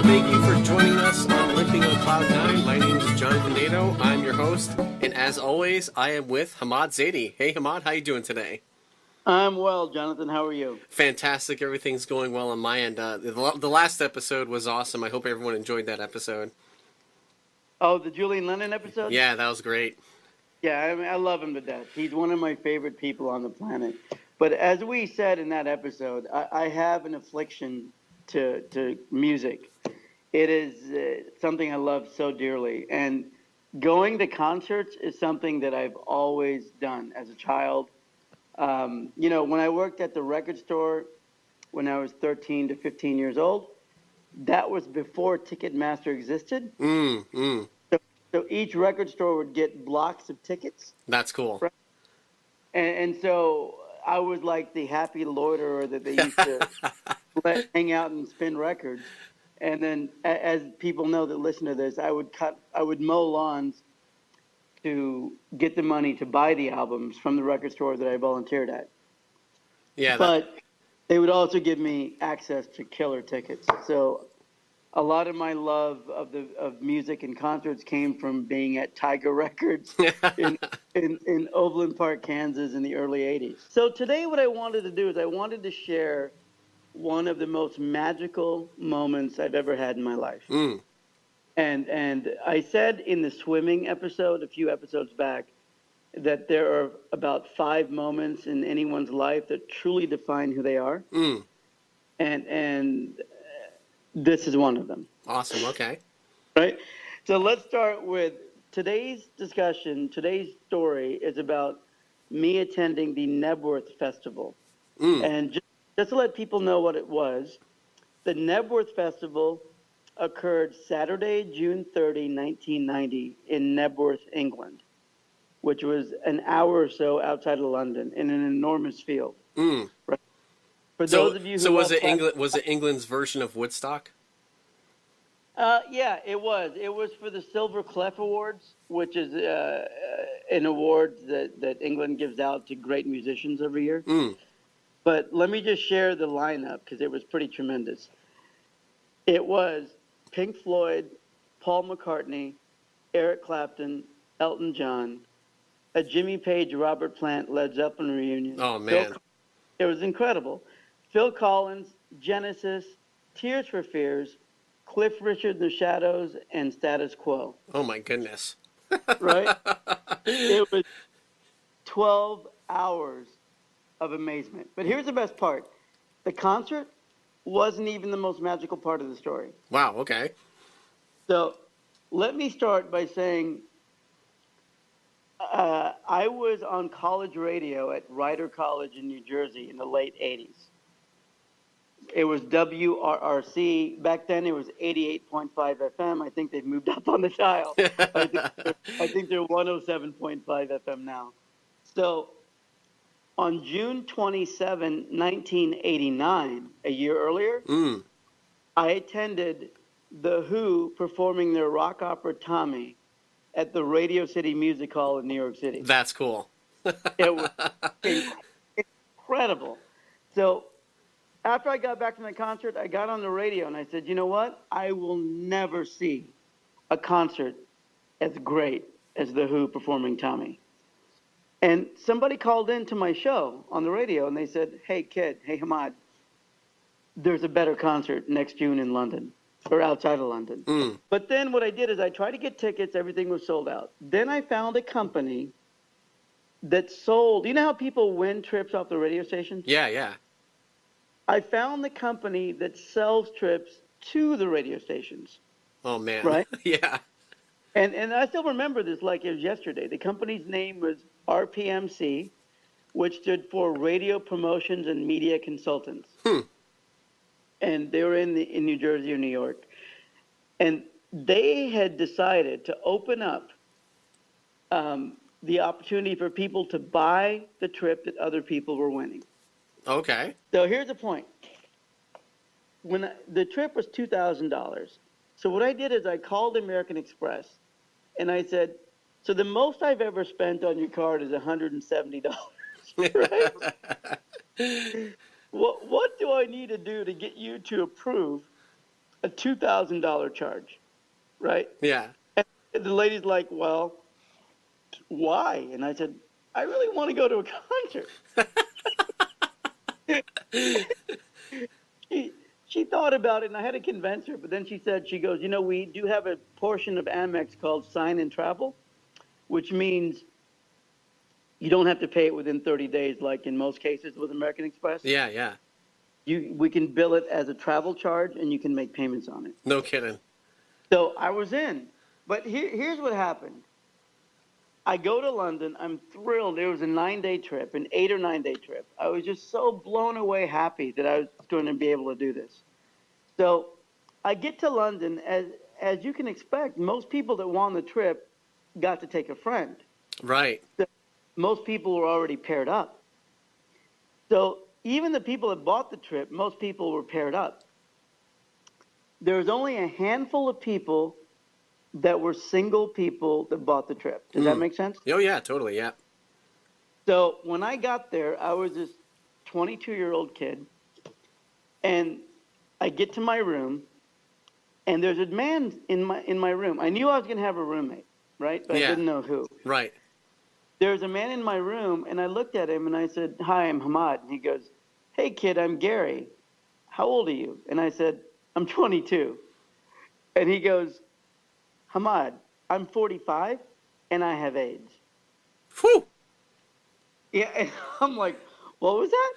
thank you for joining us on Limping on Cloud 9. My name is Jonathan Nato. I'm your host, and as always, I am with Hamad Zaidi. Hey, Hamad, how you doing today? I'm well, Jonathan. How are you? Fantastic. Everything's going well on my end. The last episode was awesome. I hope everyone enjoyed that episode. Oh, the Julian Lennon episode? Yeah, that was great. Yeah, I mean, I love him to death. He's one of my favorite people on the planet. But as we said in that episode, I have an affliction to music. It is something I love so dearly. And going to concerts is something that I've always done as a child. When I worked at the record store when I was 13 to 15 years old, that was before Ticketmaster existed. So each record store would get blocks of tickets. That's cool. Right? And so I was like the happy loiterer that they used to let hang out and spin records. And then, as people know that listen to this, I would mow lawns to get the money to buy the albums from the record store that I volunteered at. Yeah. But they would also give me access to killer tickets. So a lot of my love of music and concerts came from being at Tiger Records in Overland Park, Kansas in the early 80s. So today what I wanted to do is I wanted to share one of the most magical moments I've ever had in my life. And I said in the swimming episode a few episodes back that there are about 5 moments in anyone's life that truly define who they are. And this is one of them. Awesome. Okay. Right? So let's start with today's discussion. Today's story is about me attending the Nebworth Festival. And just to let people know what it was, the Nebworth Festival occurred Saturday, June 30, 1990 in Nebworth, England, which was an hour or so outside of London in an enormous field. Right? For those of you who was it England's version of Woodstock? Yeah, it was. It was for the Silver Clef Awards, which is an award that England gives out to great musicians every year. But let me just share the lineup because it was pretty tremendous. It was Pink Floyd, Paul McCartney, Eric Clapton, Elton John, a Jimmy Page, Robert Plant, Led Zeppelin reunion. Oh, man. It was incredible. Phil Collins, Genesis, Tears for Fears, Cliff Richard and the Shadows, and Status Quo. Oh, my goodness. Right? It was 12 hours of amazement. But here's the best part. The concert wasn't even the most magical part of the story. Wow, okay. So let me start by saying I was on college radio at Rider College in New Jersey in the late 80s. It was WRRC. Back then it was 88.5 FM. I think they've moved up on the dial. I think they're 107.5 FM now. So on June 27, 1989, a year earlier, I attended The Who performing their rock opera Tommy at the Radio City Music Hall in New York City. That's cool. It was incredible. So after I got back from the concert, I got on the radio and I said, you know what? I will never see a concert as great as The Who performing Tommy. And somebody called into my show on the radio and they said, hey, kid, hey, Hamad, there's a better concert next June in London or outside of London. But then what I did is I tried to get tickets. Everything was sold out. Then I found a company that sold. You know how people win trips off the radio stations? Yeah. I found the company that sells trips to the radio stations. Oh, man. Right? Yeah. And I still remember this like it was yesterday. The company's name was RPMC, which stood for Radio Promotions and Media Consultants. And they were in New Jersey or New York. And they had decided to open up the opportunity for people to buy the trip that other people were winning. Okay. So here's the point. The trip was $2,000. So what I did is I called American Express and I said, so the most I've ever spent on your card is $170, right? What do I need to do to get you to approve a $2,000 charge, right? Yeah. And the lady's like, well, why? And I said, I really want to go to a concert. She thought about it, and I had to convince her. But then she goes, we do have a portion of Amex called Sign and Travel, which means you don't have to pay it within 30 days, like in most cases with American Express. Yeah, yeah. We can bill it as a travel charge, and you can make payments on it. No kidding. So I was in. But here's what happened. I go to London. I'm thrilled. It was a 9-day trip, an 8 or 9-day trip. I was just so blown away happy that I was going to be able to do this. So I get to London. As you can expect, most people that won the trip got to take a friend. Right. So most people were already paired up. So even the people that bought the trip, most people were paired up. There was only a handful of people that were single people that bought the trip. Does that make sense? Oh, yeah, totally, yeah. So when I got there, I was this 22-year-old kid, and I get to my room, and there's a man in my room. I knew I was going to have a roommate, right? But I didn't know who. Right. There's a man in my room, and I looked at him, and I said, hi, I'm Hamad. And he goes, hey, kid, I'm Gary. How old are you? And I said, I'm 22. And he goes, Hamad, I'm 45, and I have AIDS. Whew. Yeah, and I'm like, what was that?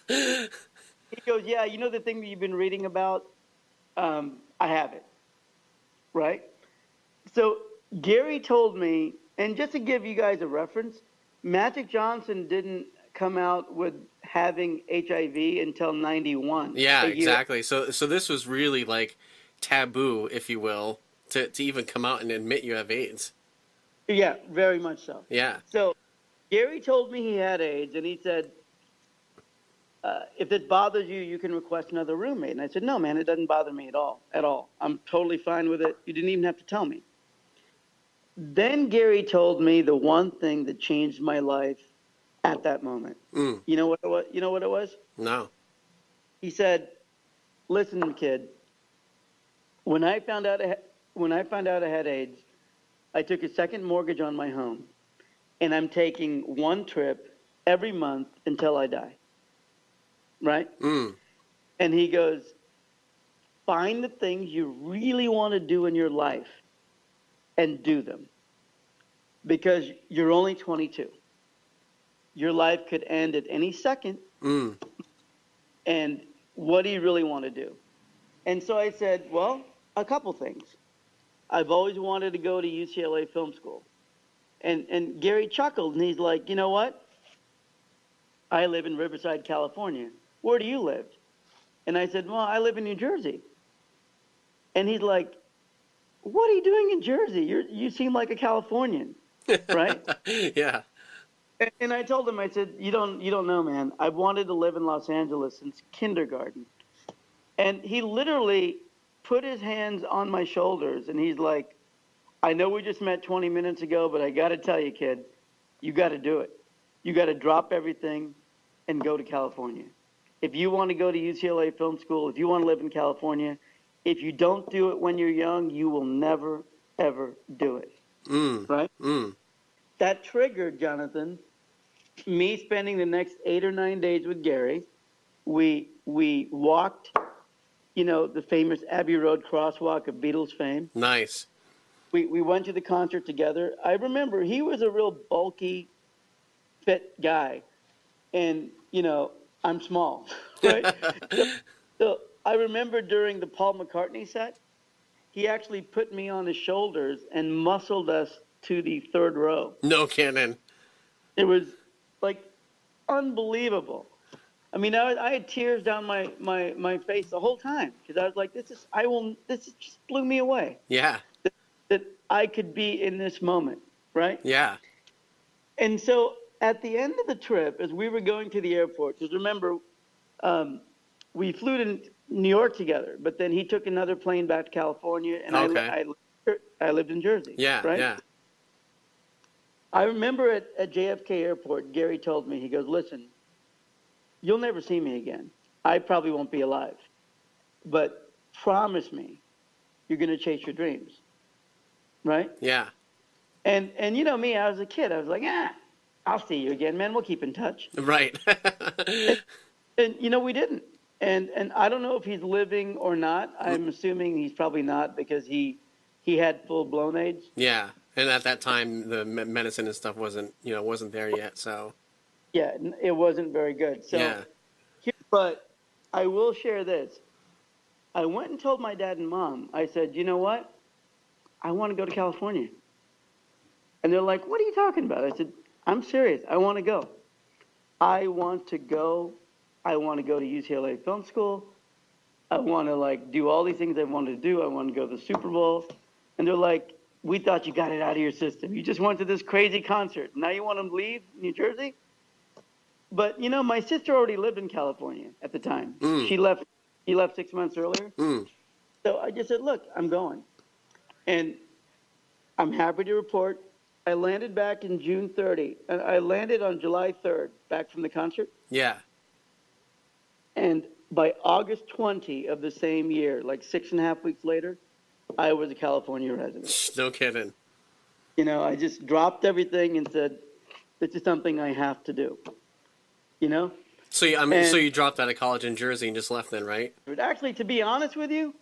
And he goes, yeah, you know the thing that you've been reading about? I have it, right? So Gary told me, and just to give you guys a reference, Magic Johnson didn't come out with having HIV until 91. Yeah, exactly. So this was really like taboo, if you will, to even come out and admit you have AIDS. Yeah, very much so. Yeah. So Gary told me he had AIDS, and he said, if this bothers you, you can request another roommate. And I said, no, man, it doesn't bother me at all. I'm totally fine with it. You didn't even have to tell me. Then Gary told me the one thing that changed my life at that moment. You know what it was? You know what it was? No. He said, listen, kid, when I found out I had AIDS, I took a second mortgage on my home, and I'm taking one trip every month until I die. Right? And he goes, find the things you really want to do in your life and do them, because you're only 22. Your life could end at any second. And what do you really want to do? And so I said, well, a couple things. I've always wanted to go to UCLA Film School. And Gary chuckled, and he's like, you know what? I live in Riverside, California. Where do you live? And I said, well, I live in New Jersey. And he's like, what are you doing in Jersey? You seem like a Californian, right? Yeah. And I told him, I said, you don't know, man. I've wanted to live in Los Angeles since kindergarten. And he literally put his hands on my shoulders, and he's like, I know we just met 20 minutes ago, but I got to tell you, kid, you got to do it. You got to drop everything and go to California. If you want to go to UCLA Film School, if you want to live in California, if you don't do it when you're young, you will never, ever do it. Right? That triggered, Jonathan, me spending the next 8 or 9 days with Gary. We walked, the famous Abbey Road crosswalk of Beatles fame. Nice. We went to the concert together. I remember he was a real bulky, fit guy. And, I'm small, right? So I remember during the Paul McCartney set, he actually put me on his shoulders and muscled us to the third row. No kidding. It was like unbelievable. I mean, I had tears down my face the whole time, because I was like, this just blew me away. Yeah. That I could be in this moment, right? Yeah. And so at the end of the trip, as we were going to the airport, because remember, we flew to New York together, but then he took another plane back to California, and I lived in Jersey. Yeah, right? yeah. I remember at JFK Airport, Gary told me, he goes, listen, you'll never see me again. I probably won't be alive. but promise me you're going to chase your dreams, right? Yeah. And you know me, I was a kid. I was like, I'll see you again, man. We'll keep in touch. Right. And you know, we didn't. And I don't know if he's living or not. I'm assuming he's probably not because he had full blown AIDS. Yeah. And at that time, the medicine and stuff wasn't there yet. So. Yeah, it wasn't very good. So, Yeah. but I will share this. I went and told my dad and mom. I said, you know what? I want to go to California. And they're like, what are you talking about? I said, I'm serious. I want to go. I want to go. I want to go to UCLA Film School. I want to like do all these things I wanted to do. I want to go to the Super Bowl. And they're like, we thought you got it out of your system. You just went to this crazy concert. Now you want to leave New Jersey? But, you know, my sister already lived in California at the time. She left 6 months earlier. So I just said, look, I'm going. And I'm happy to report I landed back in June 30. And I landed on July 3rd, back from the concert. Yeah. And by August 20 of the same year, like 6.5 weeks later, I was a California resident. No kidding. You know, I just dropped everything and said, this is something I have to do. You know? So you dropped out of college in Jersey and just left then, right? But actually, to be honest with you,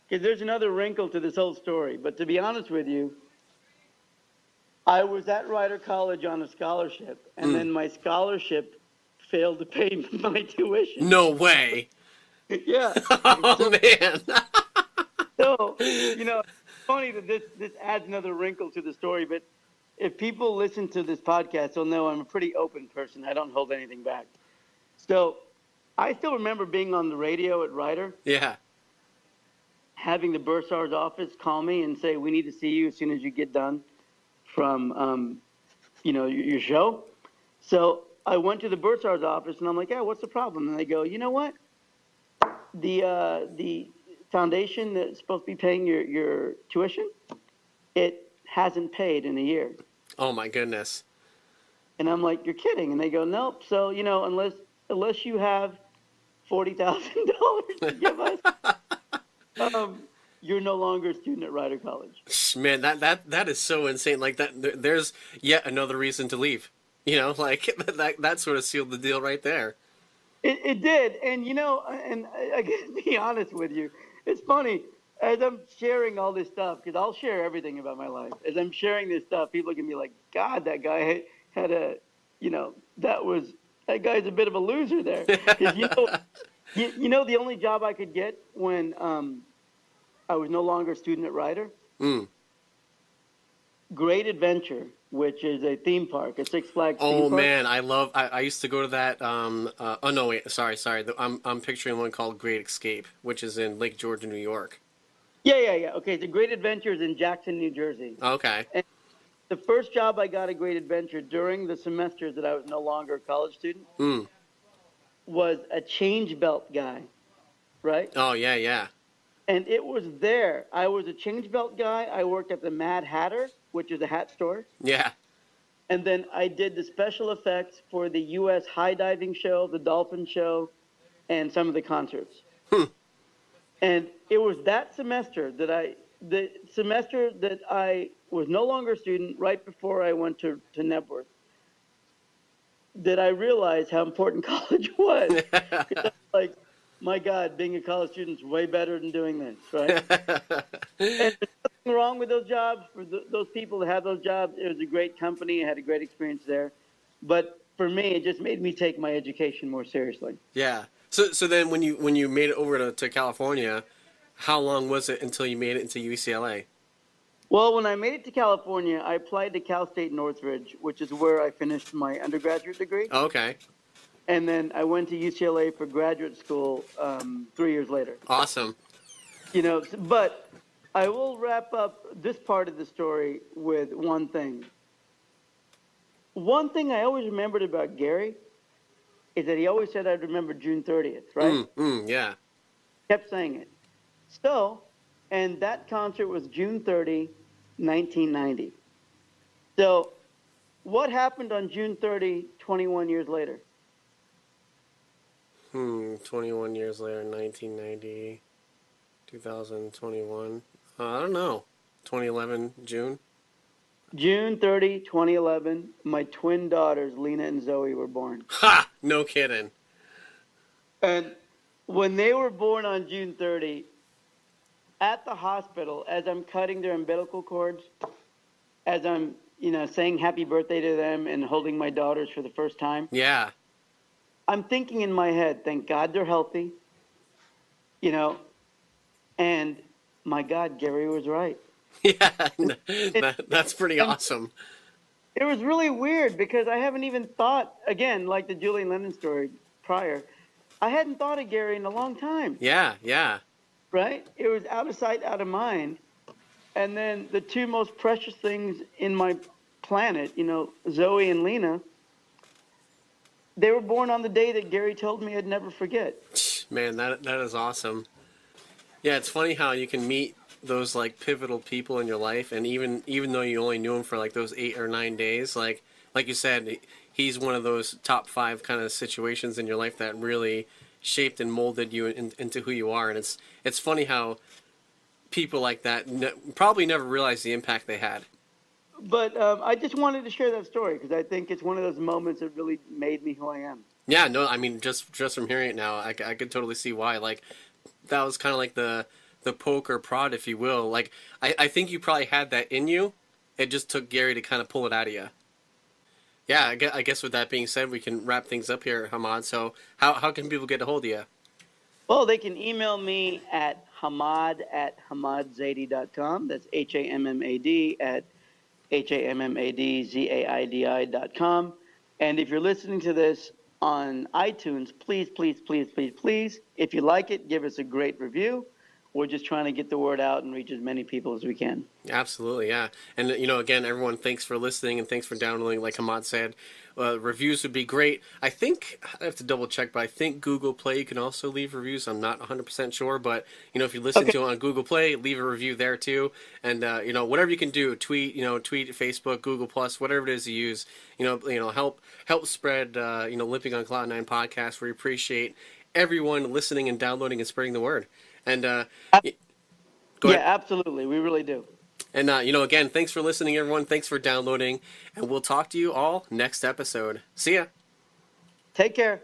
because there's another wrinkle to this whole story, but to be honest with you, I was at Rider College on a scholarship, and then my scholarship failed to pay my tuition. No way. Yeah. Oh, man. So, you know, it's funny that this adds another wrinkle to the story, but if people listen to this podcast, they'll know I'm a pretty open person. I don't hold anything back. So I still remember being on the radio at Rider. Yeah. Having the bursar's office call me and say, we need to see you as soon as you get done from, you know, your show. So I went to the bursar's office, and I'm like, yeah, what's the problem? And they go, you know what? The foundation that's supposed to be paying your tuition, it hasn't paid in a year. Oh, my goodness. And I'm like, you're kidding. And they go, nope. So, you know, unless you have $40,000 to give us, you're no longer a student at Rider College. Man, that is so insane. Like that, there's yet another reason to leave. You know, like that sort of sealed the deal right there. It did. And, you know, and I gotta be honest with you, it's funny. As I'm sharing all this stuff, because I'll share everything about my life. As I'm sharing this stuff, people look at me like, God, that guy had a, you know, that guy's a bit of a loser there. 'Cause you know the only job I could get when I was no longer a student at Rider? Great Adventure, which is a theme park, a Six Flags theme park. Oh, man, I used to go to that, oh, no, wait, sorry. I'm picturing one called Great Escape, which is in Lake George, New York. Yeah. Okay, the Great Adventure is in Jackson, New Jersey. Okay. And the first job I got at Great Adventure during the semesters that I was no longer a college student was a change belt guy, right? Oh, yeah. And it was there. I was a change belt guy. I worked at the Mad Hatter, which is a hat store. Yeah. And then I did the special effects for the U.S. high diving show, the dolphin show, and some of the concerts. And it was that semester that I was no longer a student, right before I went to Nebworth, that I realized how important college was. 'Cause I was like, my God, being a college student is way better than doing this, right? And there's nothing wrong with those jobs. For those people that have those jobs, it was a great company. I had a great experience there. But for me, it just made me take my education more seriously. Yeah. So then when you made it over to California, how long was it until you made it into UCLA? Well, when I made it to California, I applied to Cal State Northridge, which is where I finished my undergraduate degree. Oh, okay. And then I went to UCLA for graduate school 3 years later. Awesome. You know, but I will wrap up this part of the story with one thing. One thing I always remembered about Gary is that he always said I'd remember June 30th, right? Yeah. Kept saying it. So, and that concert was June 30, 1990. So, what happened on June 30, 21 years later? 21 years later, 1990. 2021. I don't know. 2011 June. June 30, 2011, my twin daughters, Lena and Zoe, were born. Ha! No kidding. And when they were born on June 30, at the hospital, as I'm cutting their umbilical cords, as I'm, saying happy birthday to them and holding my daughters for the first time, Yeah. I'm thinking in my head, thank God they're healthy, and my God, Gary was right. Yeah. That's pretty awesome. It was really weird because I haven't even thought, again, like the Julian Lennon story prior, I hadn't thought of Gary in a long time. Yeah, yeah. Right? It was out of sight, out of mind. And then the two most precious things in my planet, Zoe and Lena, they were born on the day that Gary told me I'd never forget. Man, that is awesome. Yeah, it's funny how you can meet those like pivotal people in your life, and even though you only knew him for like those 8 or 9 days, like you said, he's one of those top 5 kind of situations in your life that really shaped and molded you into who you are. And it's funny how people like that probably never realized the impact they had. But I just wanted to share that story because I think it's one of those moments that really made me who I am. Yeah, no, I mean, just from hearing it now, I could totally see why. Like, that was kind of like the poke or prod, if you will. Like, I think you probably had that in you. It just took Gary to kind of pull it out of you. Yeah, I guess with that being said, we can wrap things up here, Hamad. So how can people get a hold of you? Well, they can email me at hamad@hamadzaidi.com. That's HAMMAD at HAMMADZAIDI.com. And if you're listening to this on iTunes, please, please, please, please, please, if you like it, give us a great review. We're just trying to get the word out and reach as many people as we can. Absolutely, yeah. And, again, everyone, thanks for listening and thanks for downloading. Like Hamad said, reviews would be great. I think, I have to double check, but I think Google Play, you can also leave reviews. I'm not 100% sure, but, if you listen to it on Google Play, leave a review there too. And, whatever you can do, tweet, Facebook, Google Plus, whatever it is you use, help spread, Limping on Cloud 9 podcast. We appreciate everyone listening and downloading and spreading the word. And go ahead. Yeah, absolutely. We really do. And, again, thanks for listening, everyone. Thanks for downloading. And we'll talk to you all next episode. See ya. Take care.